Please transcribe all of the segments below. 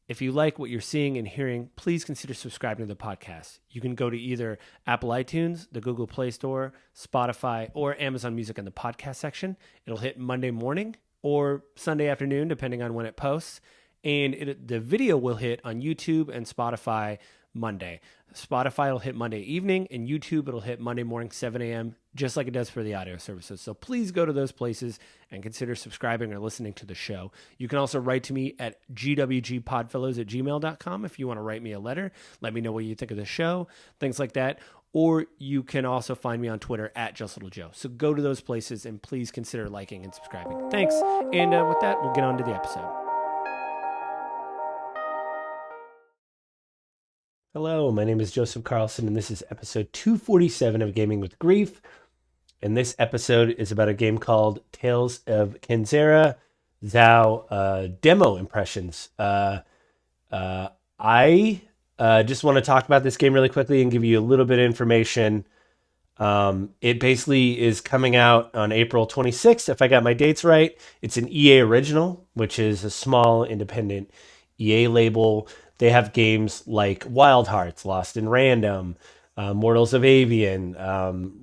If you like what you're seeing and hearing, please consider subscribing to the podcast. You can go to either Apple iTunes, the Google Play Store, Spotify, or Amazon Music in the podcast section. It'll hit Monday morning or Sunday afternoon, depending on when it posts. And the video will hit on YouTube and Spotify Monday. Spotify will hit Monday evening, and YouTube it'll hit Monday morning, 7 a.m., just like it does for the audio services. So please go to those places and consider subscribing or listening to the show. You can also write to me at gwgpodfellows@gmail.com if you want to write me a letter. Let me know what you think of the show, things like that. Or you can also find me on Twitter at JustLittleJoe. So go to those places and please consider liking and subscribing. Thanks. And with that, we'll get on to the episode. Hello, my name is Joseph Carlson, and this is episode 247 of Gaming with Grief. And this episode is about a game called Tales of Kenzera, Zao demo impressions. I just want to talk about this game really quickly and give you a little bit of information. It basically is coming out on April 26th, if I got my dates right. It's an EA original, which is a small independent EA label. They have games like Wild Hearts, Lost in Random, Mortals of Avian,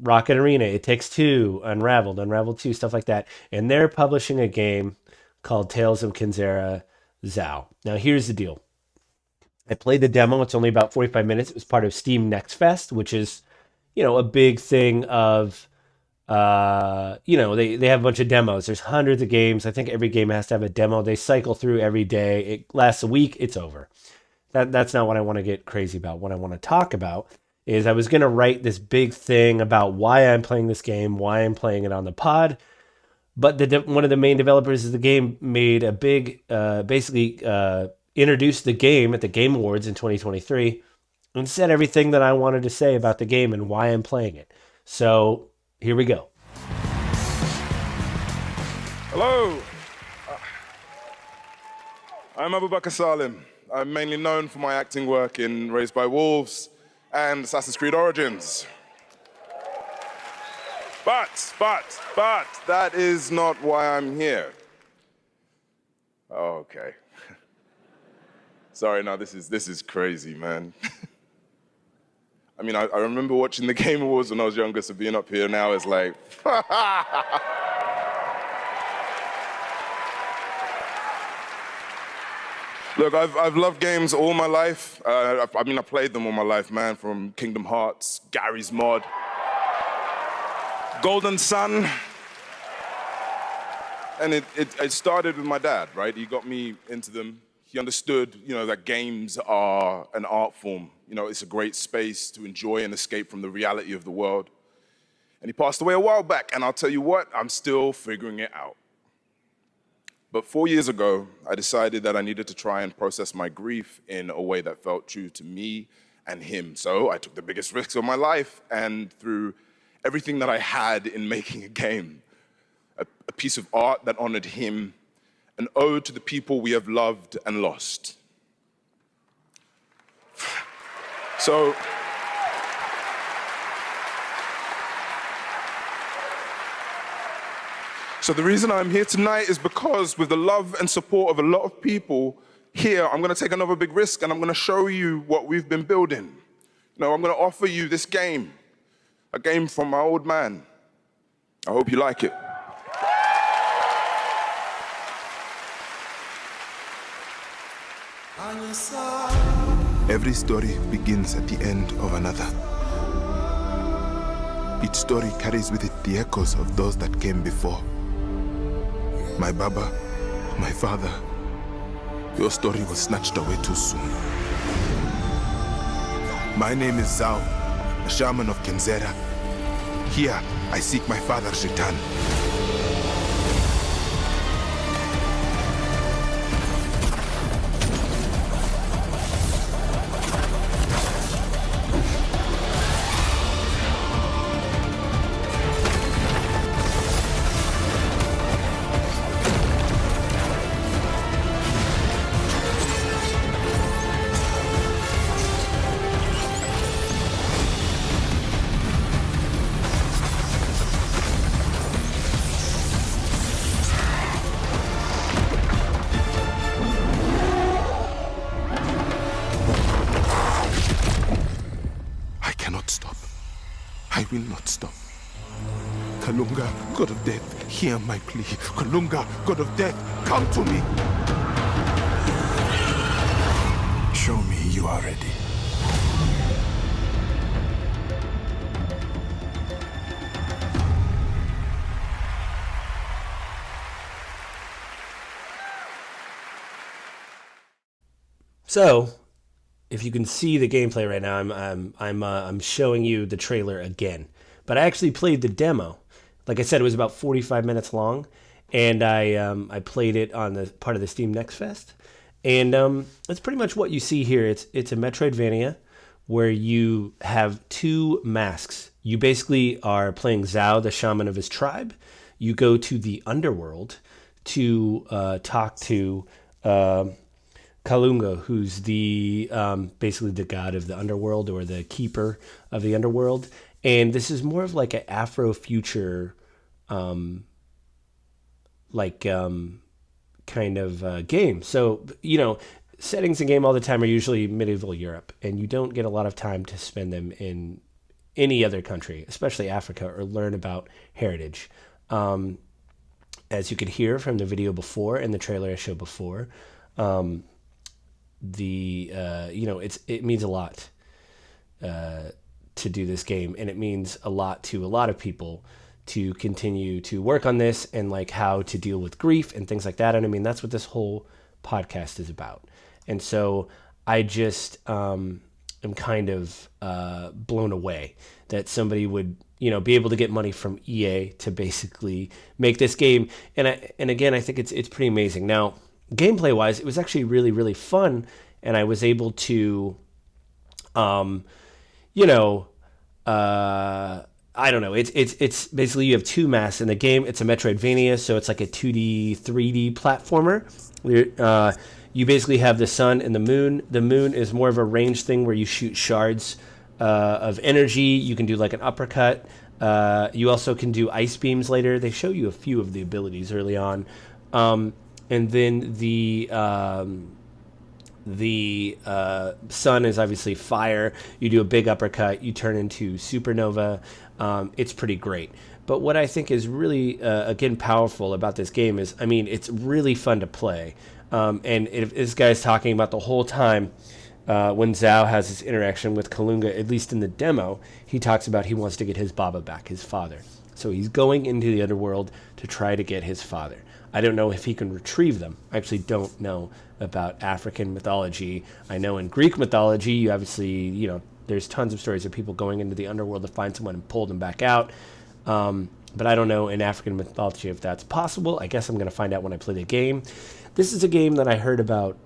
Rocket Arena, It Takes Two, Unraveled, Unraveled 2, stuff like that. And they're publishing a game called Tales of Kenzera, Zao. Now, here's the deal. I played the demo. It's only about 45 minutes. It was part of Steam Next Fest, which is, a big thing of, they have a bunch of demos. There's hundreds of games. I think every game has to have a demo. They cycle through every day. It lasts a week. It's over. That's not what I want to get crazy about. What I want to talk about is I was going to write this big thing about why I'm playing this game, why I'm playing it on the pod. But one of the main developers of the game made a big, introduced the game at the Game Awards in 2023 and said everything that I wanted to say about the game and why I'm playing it. So here we go. Hello. I'm Abubakar Salim. I'm mainly known for my acting work in Raised by Wolves and Assassin's Creed Origins. But, that is not why I'm here. Oh, okay. Sorry, no, this is crazy, man. I mean, I remember watching the Game Awards when I was younger, so being up here now is like, Look, I've loved games all my life. I played them all my life, man, from Kingdom Hearts, Garry's Mod, Golden Sun. And it started with my dad, right? He got me into them. He understood, that games are an art form. It's a great space to enjoy and escape from the reality of the world. And he passed away a while back, and I'll tell you what, I'm still figuring it out. But 4 years ago, I decided that I needed to try and process my grief in a way that felt true to me and him. So I took the biggest risks of my life, and through everything that I had in making a game, a piece of art that honored him, an ode to the people we have loved and lost. So the reason I'm here tonight is because with the love and support of a lot of people here, I'm going to take another big risk and I'm going to show you what we've been building. I'm going to offer you this game, a game from my old man. I hope you like it. Every story begins at the end of another. Each story carries with it the echoes of those that came before. My Baba, my father, your story was snatched away too soon. My name is Zao, a shaman of Kenzera. Here, I seek my father's return. I will not stop. Kalunga, god of death, hear my plea. Kalunga, god of death, come to me. Show me you are ready. So, if you can see the gameplay right now, I'm showing you the trailer again. But I actually played the demo. Like I said, it was about 45 minutes long, and I played it on the part of the Steam Next Fest. And it's pretty much what you see here. It's a Metroidvania where you have two masks. You basically are playing Zhao, the shaman of his tribe. You go to the underworld to talk to Kalunga, who's the basically the god of the underworld, or the keeper of the underworld. And this is more of like an Afro-future kind of game. So, settings in game all the time are usually medieval Europe, and you don't get a lot of time to spend them in any other country, especially Africa, or learn about heritage. As you could hear from the video before and the trailer I showed before, it means a lot to do this game, and it means a lot to a lot of people to continue to work on this, and like how to deal with grief and things like that. And I mean, that's what this whole podcast is about. And so I just am kind of blown away that somebody would be able to get money from EA to basically make this game. And again, I think it's pretty amazing. Now, gameplay wise, it was actually really, really fun, and I was able to I don't know. It's basically you have two masks in the game. It's a Metroidvania, so it's like a 2D, 3D platformer. You basically have the sun and the moon. The moon is more of a range thing where you shoot shards of energy. You can do like an uppercut. You also can do ice beams later. They show you a few of the abilities early on. And then the sun is obviously fire. You do a big uppercut, you turn into supernova. It's pretty great. But what I think is really, again, powerful about this game is, I mean, it's really fun to play. And this guy's talking about the whole time when Zhao has this interaction with Kalunga, at least in the demo, he talks about he wants to get his Baba back, his father. So he's going into the underworld to try to get his father. I don't know if he can retrieve them. I actually don't know about African mythology. I know in Greek mythology, you obviously, there's tons of stories of people going into the underworld to find someone and pull them back out. But I don't know in African mythology if that's possible. I guess I'm going to find out when I play the game. This is a game that I heard about,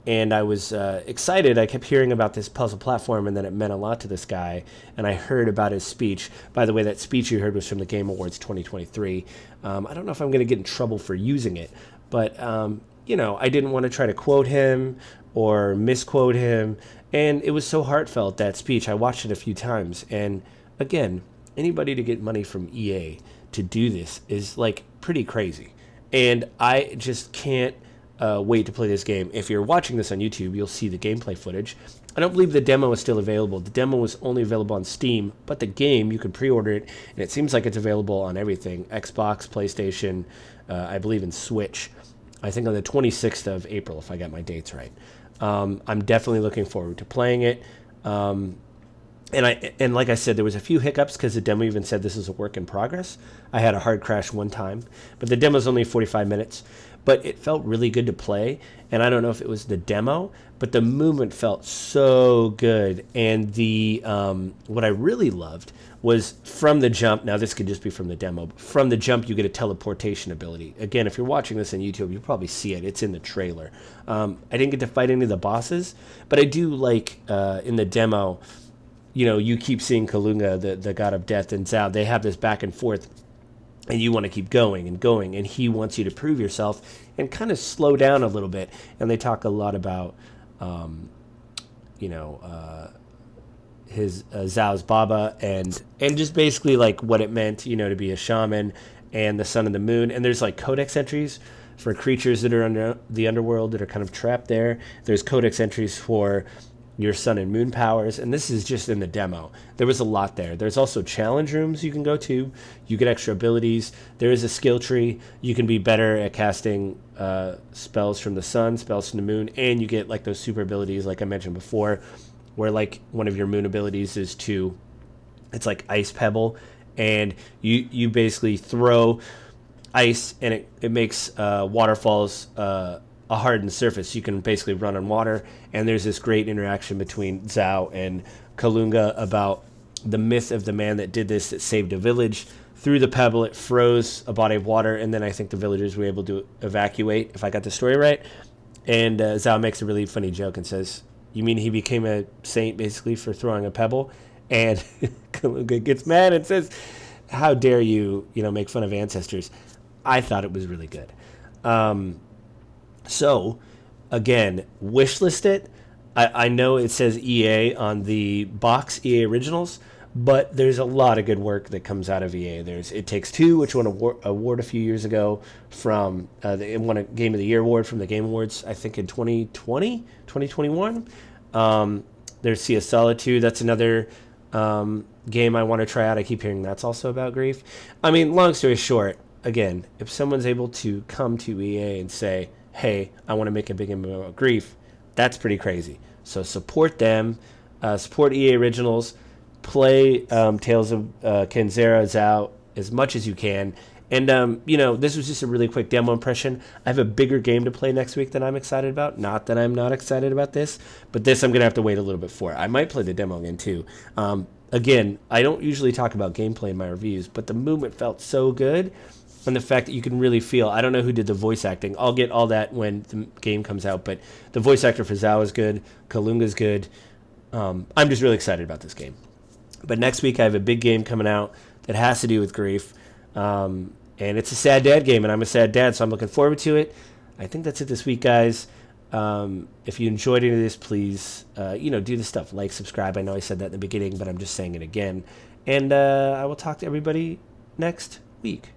and I was excited. I kept hearing about this puzzle platform, and then it meant a lot to this guy. And I heard about his speech. By the way, that speech you heard was from the Game Awards 2023. I don't know if I'm going to get in trouble for using it, but, I didn't want to try to quote him or misquote him. And it was so heartfelt, that speech. I watched it a few times. And again, anybody to get money from EA to do this is like pretty crazy. And I just can't wait to play this game. If you're watching this on YouTube, you'll see the gameplay footage. I don't believe the demo is still available. The demo was only available on Steam, but the game, you can pre-order it, and it seems like it's available on everything. Xbox, PlayStation, I believe in Switch. I think on the 26th of April, if I got my dates right. I'm definitely looking forward to playing it. And like I said, there was a few hiccups because the demo even said this is a work in progress. I had a hard crash one time, but the demo's only 45 minutes. But it felt really good to play, and I don't know if it was the demo, but the movement felt so good. And the what I really loved was from the jump. Now this could just be from the demo. But from the jump, you get a teleportation ability. Again, if you're watching this on YouTube, you'll probably see it. It's in the trailer. I didn't get to fight any of the bosses, but I do like in the demo. You keep seeing Kalunga, the god of death, and Zhao. They have this back and forth. And you want to keep going and going, and he wants you to prove yourself and kind of slow down a little bit. And they talk a lot about, his Zhao's Baba and just basically like what it meant, to be a shaman and the sun and the moon. And there's like codex entries for creatures that are under the underworld that are kind of trapped there. There's codex entries for your sun and moon powers, and this is just in the demo. There was a lot there. There's also challenge rooms you can go to. You get extra abilities. There is a skill tree. You can be better at casting spells from the sun, spells from the moon, and you get like those super abilities like I mentioned before, where like one of your moon abilities is to, it's like ice pebble, and you basically throw ice and it makes waterfalls a hardened surface. You can basically run on water, and there's this great interaction between Zhao and Kalunga about the myth of the man that did this, that saved a village. Through the pebble, it froze a body of water, and then I think the villagers were able to evacuate, if I got the story right. And Zhao makes a really funny joke and says, "You mean he became a saint basically for throwing a pebble?" And Kalunga gets mad and says, "How dare you, make fun of ancestors?" I thought it was really good. So, again, wishlist it. I know it says EA on the box, EA Originals, but there's a lot of good work that comes out of EA. There's It Takes Two, which won an award a few years ago from, it won a Game of the Year award from the Game Awards, I think in 2020, 2021. There's Sea of Solitude. That's another game I want to try out. I keep hearing that's also about grief. I mean, long story short, again, if someone's able to come to EA and say, "Hey, I want to make a big game about grief," that's pretty crazy. So support them, support EA Originals, play Tales of Kenzera Zhao as much as you can. And, this was just a really quick demo impression. I have a bigger game to play next week that I'm excited about. Not that I'm not excited about this, but this I'm going to have to wait a little bit for. I might play the demo again, too. Again, I don't usually talk about gameplay in my reviews, but the movement felt so good. And the fact that you can really feel, I don't know who did the voice acting. I'll get all that when the game comes out, but the voice actor for Zhao is good. Kalunga's good. I'm just really excited about this game. But next week I have a big game coming out that has to do with grief. And it's a sad dad game, and I'm a sad dad, so I'm looking forward to it. I think that's it this week, guys. If you enjoyed any of this, please, do the stuff. Like, subscribe. I know I said that in the beginning, but I'm just saying it again. And I will talk to everybody next week.